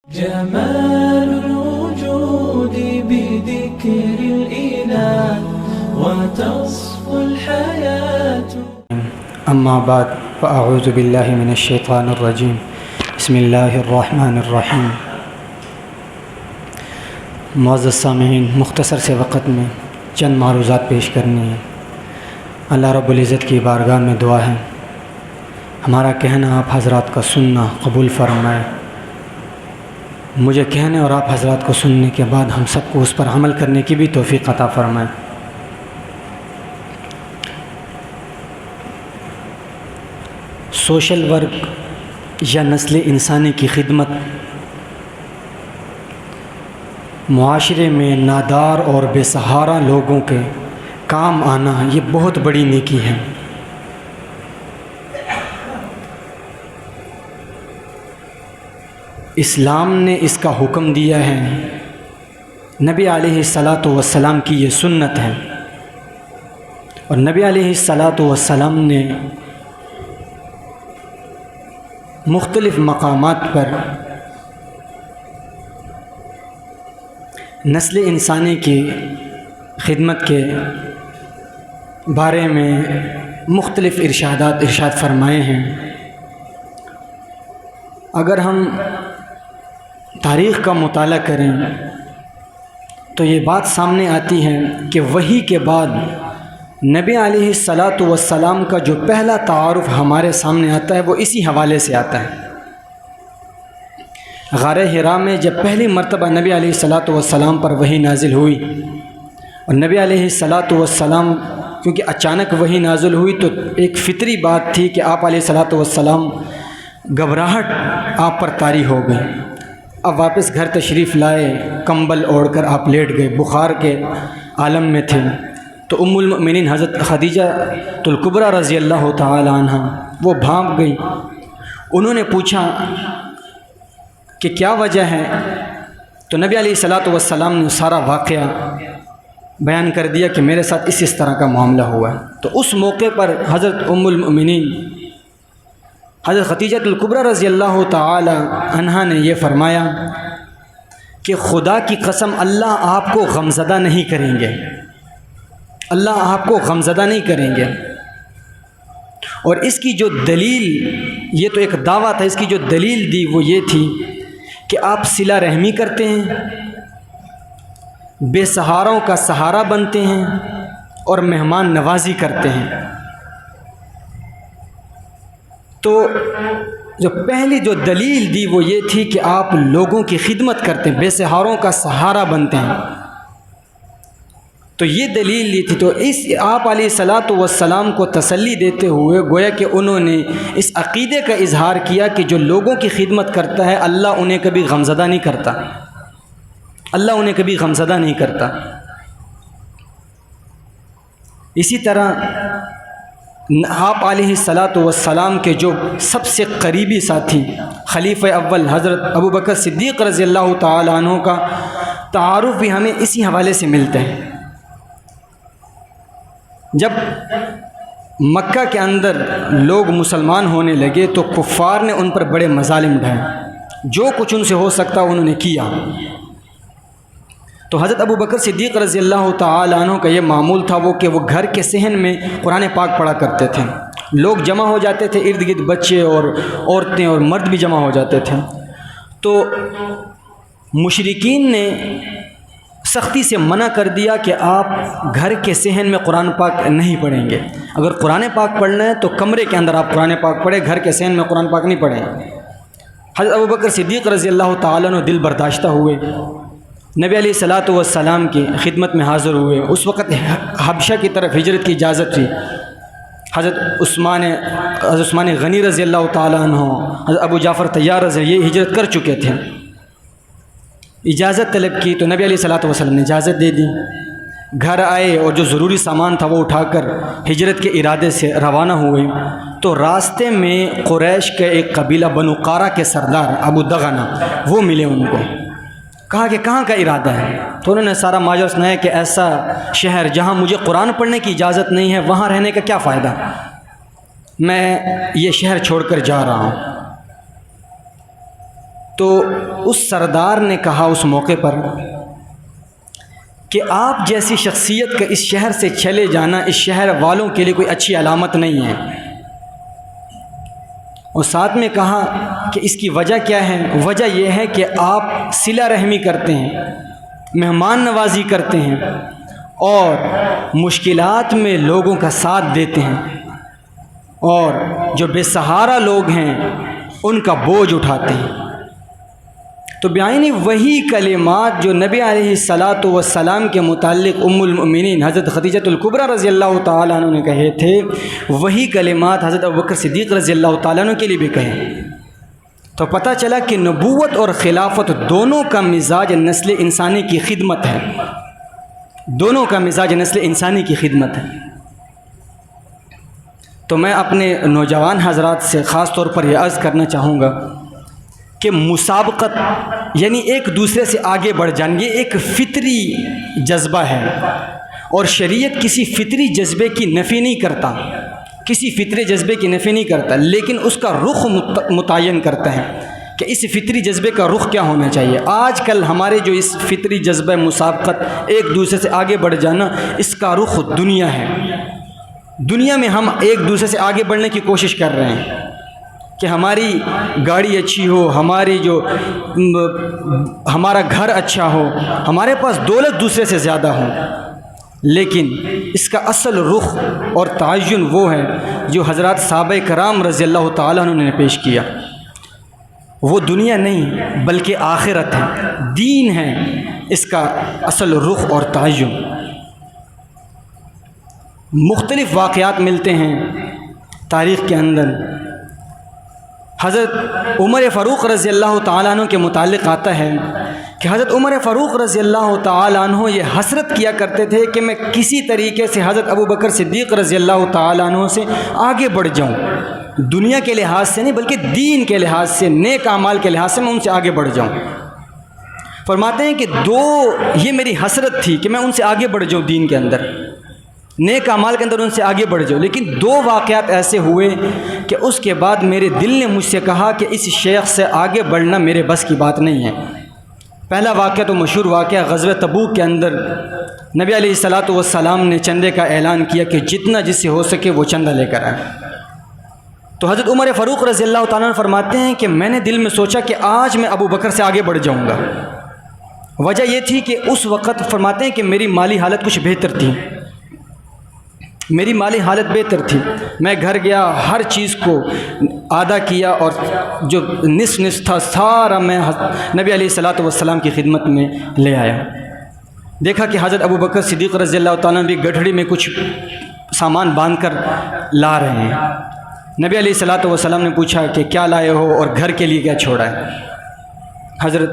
جمال الوجود بذكر الإله وتصفو الحياة. اما بعد فاعوذ باللہ من الشیطان الرجیم. بسم اللہ الرحمن الرحیم. معزز سامعین، مختصر سے وقت میں چند معروضات پیش کرنی ہیں. اللہ رب العزت کی بارگاہ میں دعا ہے ہمارا کہنا آپ حضرات کا سننا قبول فرمائے. مجھے کہنے اور آپ حضرات کو سننے کے بعد ہم سب کو اس پر عمل کرنے کی بھی توفیق عطا فرمائے. سوشل ورک یا نسل انسانی کی خدمت معاشرے میں نادار اور بے سہارا لوگوں کے کام آنا یہ بہت بڑی نیکی ہے. اسلام نے اس کا حکم دیا ہے. نبی علیہ الصلاۃ والسلام کی یہ سنت ہے اور نبی علیہ الصلاۃ والسلام نے مختلف مقامات پر نسل انسانی کی خدمت کے بارے میں مختلف ارشاد فرمائے ہیں. اگر ہم تاریخ کا مطالعہ کریں تو یہ بات سامنے آتی ہے کہ وحی کے بعد نبی علیہ الصلاۃ والسلام کا جو پہلا تعارف ہمارے سامنے آتا ہے وہ اسی حوالے سے آتا ہے. غار حرا میں جب پہلی مرتبہ نبی علیہ الصلاۃ والسلام پر وحی نازل ہوئی اور نبی علیہ الصلاۃ والسلام کیونکہ اچانک وحی نازل ہوئی تو ایک فطری بات تھی کہ آپ علیہ الصلاۃ والسلام گھبراہٹ آپ پر طاری ہو گئی. اب واپس گھر تشریف لائے، کمبل اوڑھ کر آپ لیٹ گئے، بخار کے عالم میں تھے. تو ام المؤمنین حضرت خدیجہ الکبریٰ رضی اللہ تعالی عنہ وہ بھاگ گئی. انہوں نے پوچھا کہ کیا وجہ ہے؟ تو نبی علیہ الصلاۃ والسلام نے سارا واقعہ بیان کر دیا کہ میرے ساتھ اس طرح کا معاملہ ہوا ہے. تو اس موقع پر حضرت ام المؤمنین حضرت خدیجہ الکبریٰ رضی اللہ تعالی عنہا نے یہ فرمایا کہ خدا کی قسم اللہ آپ کو غمزدہ نہیں کریں گے، اللہ آپ کو غمزدہ نہیں کریں گے. اور اس کی جو دلیل، یہ تو ایک دعویٰ تھا، اس کی جو دلیل دی وہ یہ تھی کہ آپ صلہ رحمی کرتے ہیں، بے سہاروں کا سہارا بنتے ہیں اور مہمان نوازی کرتے ہیں. تو جو پہلی جو دلیل دی وہ یہ تھی کہ آپ لوگوں کی خدمت کرتے ہیں، بے سہاروں کا سہارا بنتے ہیں. تو یہ دلیل لی تھی. تو اس آپ علیہ الصلاۃ والسلام کو تسلی دیتے ہوئے گویا کہ انہوں نے اس عقیدے کا اظہار کیا کہ جو لوگوں کی خدمت کرتا ہے اللہ انہیں کبھی غمزدہ نہیں کرتا، اللہ انہیں کبھی غمزدہ نہیں کرتا. اسی طرح آپ علیہ الصلاۃ والسلام کے جو سب سے قریبی ساتھی خلیفہ اول حضرت ابو بکر صدیق رضی اللہ تعالی عنہ کا تعارف بھی ہمیں اسی حوالے سے ملتا ہے. جب مکہ کے اندر لوگ مسلمان ہونے لگے تو کفار نے ان پر بڑے مظالم ڈھائے، جو کچھ ان سے ہو سکتا انہوں نے کیا. تو حضرت ابو بکر صدیق رضی اللہ تعالی عنہ کا یہ معمول تھا کہ وہ گھر کے صحن میں قرآن پاک پڑھا کرتے تھے. لوگ جمع ہو جاتے تھے، ارد گرد بچے اور عورتیں اور مرد بھی جمع ہو جاتے تھے. تو مشرکین نے سختی سے منع کر دیا کہ آپ گھر کے صحن میں قرآن پاک نہیں پڑھیں گے. اگر قرآن پاک پڑھنا ہے تو کمرے کے اندر آپ قرآن پاک پڑھیں، گھر کے صحن میں قرآن پاک نہیں پڑھیں. حضرت ابو بکر صدیق رضی اللہ تعالیٰ عنہ دل برداشتہ ہوئے، نبی علیہ الصلاۃ والسلام کی خدمت میں حاضر ہوئے. اس وقت حبشہ کی طرف ہجرت کی اجازت تھی. حضرت عثمان غنی رضی اللہ تعالیٰ عنہ، حضرت ابو جعفر طیار رضی یہ ہجرت کر چکے تھے. اجازت طلب کی تو نبی علیہ الصلاۃ والسلام نے اجازت دے دی. گھر آئے اور جو ضروری سامان تھا وہ اٹھا کر ہجرت کے ارادے سے روانہ ہوئے. تو راستے میں قریش کے ایک قبیلہ بنو قارہ کے سردار ابو دغنہ وہ ملے. ان کو کہا کہ کہاں کا ارادہ ہے؟ تو انہوں نے سارا ماجرا سنایا کہ ایسا شہر جہاں مجھے قرآن پڑھنے کی اجازت نہیں ہے وہاں رہنے کا کیا فائدہ، میں یہ شہر چھوڑ کر جا رہا ہوں. تو اس سردار نے کہا اس موقع پر کہ آپ جیسی شخصیت کا اس شہر سے چلے جانا اس شہر والوں کے لیے کوئی اچھی علامت نہیں ہے، اور ساتھ میں کہا کہ اس کی وجہ کیا ہے؟ وجہ یہ ہے کہ آپ صلہ رحمی کرتے ہیں، مہمان نوازی کرتے ہیں اور مشکلات میں لوگوں کا ساتھ دیتے ہیں، اور جو بے سہارا لوگ ہیں ان کا بوجھ اٹھاتے ہیں۔ تو بعینی وہی کلمات جو نبی علیہ الصلاۃ والسلام کے متعلق ام المؤمنین حضرت خدیجہ الکبریٰ رضی اللہ تعالیٰ عنہ نے کہے تھے، وہی کلمات حضرت ابوبکر صدیق رضی اللہ تعالیٰ عنہ کے لیے بھی کہے۔ تو پتہ چلا کہ نبوت اور خلافت دونوں کا مزاج نسل انسانی کی خدمت ہے، دونوں کا مزاج نسل انسانی کی خدمت ہے۔ تو میں اپنے نوجوان حضرات سے خاص طور پر یہ عرض کرنا چاہوں گا کہ مسابقت یعنی ایک دوسرے سے آگے بڑھ جانا یہ ایک فطری جذبہ ہے، اور شریعت کسی فطری جذبے کی نفی نہیں کرتا، کسی فطری جذبے کی نفی نہیں کرتا، لیکن اس کا رخ متعین کرتا ہے کہ اس فطری جذبے کا رخ کیا ہونا چاہیے۔ آج کل ہمارے جو اس فطری جذبہ مسابقت ایک دوسرے سے آگے بڑھ جانا، اس کا رخ دنیا ہے۔ دنیا میں ہم ایک دوسرے سے آگے بڑھنے کی کوشش کر رہے ہیں کہ ہماری گاڑی اچھی ہو، ہمارا گھر اچھا ہو، ہمارے پاس دولت دوسرے سے زیادہ ہو، لیکن اس کا اصل رخ اور تعین وہ ہے جو حضرات صحابہ کرام رضی اللہ تعالیٰ عنہ نے پیش کیا۔ وہ دنیا نہیں بلکہ آخرت ہے، دین ہے اس کا اصل رخ اور تعین۔ مختلف واقعات ملتے ہیں تاریخ کے اندر۔ حضرت عمر فاروق رضی اللہ تعالیٰ عنہ کے متعلق آتا ہے کہ حضرت عمر فاروق رضی اللہ تعالیٰ عنہ یہ حسرت کیا کرتے تھے کہ میں کسی طریقے سے حضرت ابوبکر صدیق رضی اللہ تعالیٰ عنہ سے آگے بڑھ جاؤں، دنیا کے لحاظ سے نہیں بلکہ دین کے لحاظ سے، نیک اعمال کے لحاظ سے میں ان سے آگے بڑھ جاؤں۔ فرماتے ہیں کہ یہ میری حسرت تھی کہ میں ان سے آگے بڑھ جاؤں، دین کے اندر، نیک اعمال کے اندر ان سے آگے بڑھ جاؤ، لیکن دو واقعات ایسے ہوئے کہ اس کے بعد میرے دل نے مجھ سے کہا کہ اس شیخ سے آگے بڑھنا میرے بس کی بات نہیں ہے۔ پہلا واقعہ تو مشہور واقعہ غزوہ تبوک کے اندر نبی علیہ الصلاۃ والسلام نے چندے کا اعلان کیا کہ جتنا جس سے ہو سکے وہ چندہ لے کر آئے۔ تو حضرت عمر فاروق رضی اللہ تعالیٰ عنہ فرماتے ہیں کہ میں نے دل میں سوچا کہ آج میں ابو بکر سے آگے بڑھ جاؤں گا۔ وجہ یہ تھی کہ اس وقت فرماتے ہیں کہ میری مالی حالت کچھ بہتر تھی، میری مالی حالت بہتر تھی، میں گھر گیا، ہر چیز کو آدھا کیا، اور جو نصف تھا سارا میں نبی علیہ الصلاۃ والسلام کی خدمت میں لے آیا۔ دیکھا کہ حضرت ابوبکر صدیق رضی اللہ تعالیٰ بھی گٹھڑی میں کچھ سامان باندھ کر لا رہے ہیں۔ نبی علیہ الصلاۃ والسلام نے پوچھا کہ کیا لائے ہو اور گھر کے لیے کیا چھوڑا ہے؟ حضرت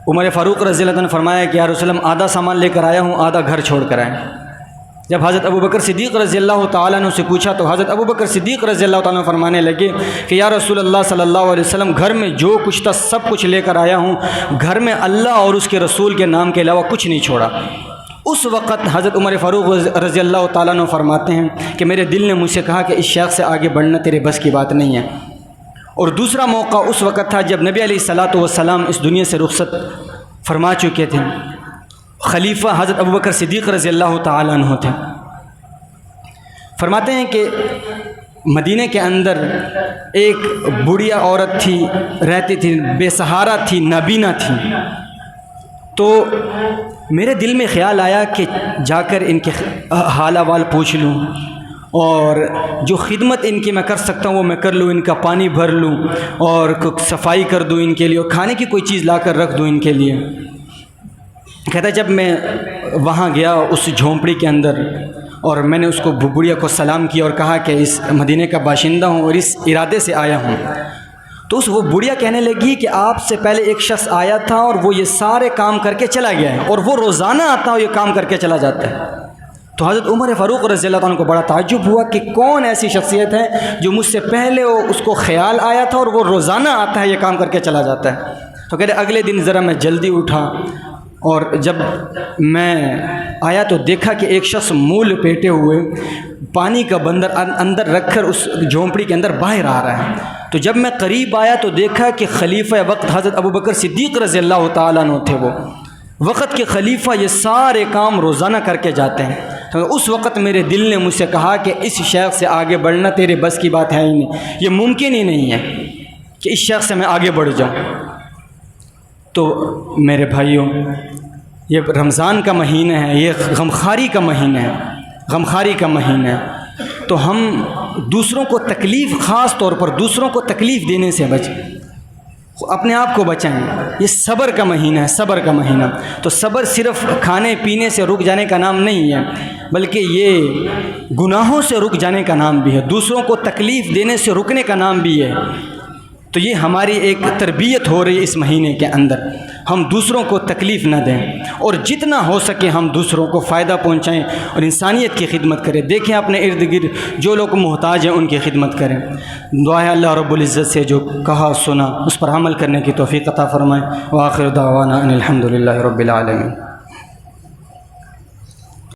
عمر فاروق رضی اللہ عنہ نے فرمایا کہ یا رسول اللہ آدھا سامان لے کر آیا ہوں، آدھا گھر چھوڑ کر آئے۔ جب حضرت ابوبکر صدیق رضی اللہ تعالیٰ عنہ سے پوچھا تو حضرت ابوبکر صدیق رضی اللہ تعالیٰ عنہ فرمانے لگے کہ یا رسول اللہ صلی اللہ علیہ وسلم گھر میں جو کچھ تھا سب کچھ لے کر آیا ہوں، گھر میں اللہ اور اس کے رسول کے نام کے علاوہ کچھ نہیں چھوڑا۔ اس وقت حضرت عمر فاروق رضی اللہ تعالیٰ عنہ فرماتے ہیں کہ میرے دل نے مجھ سے کہا کہ اس شیخ سے آگے بڑھنا تیرے بس کی بات نہیں ہے۔ اور دوسرا موقع اس وقت تھا جب نبی علیہ الصلاۃ والسلام اس دنیا سے رخصت فرما چکے تھے، خلیفہ حضرت ابوبکر صدیق رضی اللہ تعالیٰ عنہ تھے۔ فرماتے ہیں کہ مدینہ کے اندر ایک بوڑھیا عورت تھی، رہتی تھی، بے سہارا تھی، نابینا تھی۔ تو میرے دل میں خیال آیا کہ جا کر ان کے حال احوال پوچھ لوں، اور جو خدمت ان کی میں کر سکتا ہوں وہ میں کر لوں، ان کا پانی بھر لوں اور صفائی کر دوں ان کے لیے، اور کھانے کی کوئی چیز لا کر رکھ دوں ان کے لیے۔ کہتا ہے جب میں وہاں گیا اس جھونپڑی کے اندر، اور میں نے اس کو بڑھیا کو سلام کیا اور کہا کہ اس مدینے کا باشندہ ہوں اور اس ارادے سے آیا ہوں، تو وہ بڑھیا کہنے لگی کہ آپ سے پہلے ایک شخص آیا تھا اور وہ یہ سارے کام کر کے چلا گیا ہے، اور وہ روزانہ آتا ہے یہ کام کر کے چلا جاتا ہے۔ تو حضرت عمر فاروق رضی اللہ عنہ کو بڑا تعجب ہوا کہ کون ایسی شخصیت ہے جو مجھ سے پہلے اس کو خیال آیا تھا اور وہ روزانہ آتا ہے یہ کام کر کے چلا جاتا ہے۔ تو کہتے اگلے دن ذرا میں جلدی اٹھا، اور جب میں آیا تو دیکھا کہ ایک شخص منہ لپیٹے ہوئے پانی کا بندر اندر رکھ کر اس جھونپڑی کے اندر باہر آ رہا ہے۔ تو جب میں قریب آیا تو دیکھا کہ خلیفہ وقت حضرت ابوبکر صدیق رضی اللہ تعالیٰ عنہ تھے، وہ وقت کے خلیفہ یہ سارے کام روزانہ کر کے جاتے ہیں۔ تو اس وقت میرے دل نے مجھ سے کہا کہ اس شیخ سے آگے بڑھنا تیرے بس کی بات ہے ہی نہیں، یہ ممکن ہی نہیں ہے کہ اس شیخ سے میں آگے بڑھ جاؤں۔ تو میرے بھائیوں، یہ رمضان کا مہینہ ہے، یہ غمخواری کا مہینہ ہے، غمخواری کا مہینہ ہے، تو ہم دوسروں کو تکلیف، خاص طور پر دوسروں کو تکلیف دینے سے بچیں، اپنے آپ کو بچائیں۔ یہ صبر کا مہینہ ہے، صبر کا مہینہ۔ تو صبر صرف کھانے پینے سے رک جانے کا نام نہیں ہے، بلکہ یہ گناہوں سے رک جانے کا نام بھی ہے، دوسروں کو تکلیف دینے سے رکنے کا نام بھی ہے۔ تو یہ ہماری ایک تربیت ہو رہی ہے اس مہینے کے اندر، ہم دوسروں کو تکلیف نہ دیں اور جتنا ہو سکے ہم دوسروں کو فائدہ پہنچائیں اور انسانیت کی خدمت کریں۔ دیکھیں اپنے ارد گرد جو لوگ محتاج ہیں ان کی خدمت کریں۔ دعا ہے اللہ رب العزت سے جو کہا سنا اس پر عمل کرنے کی توفیق عطا فرمائے۔ وآخر دعوانا ان الحمد للہ رب العالمین۔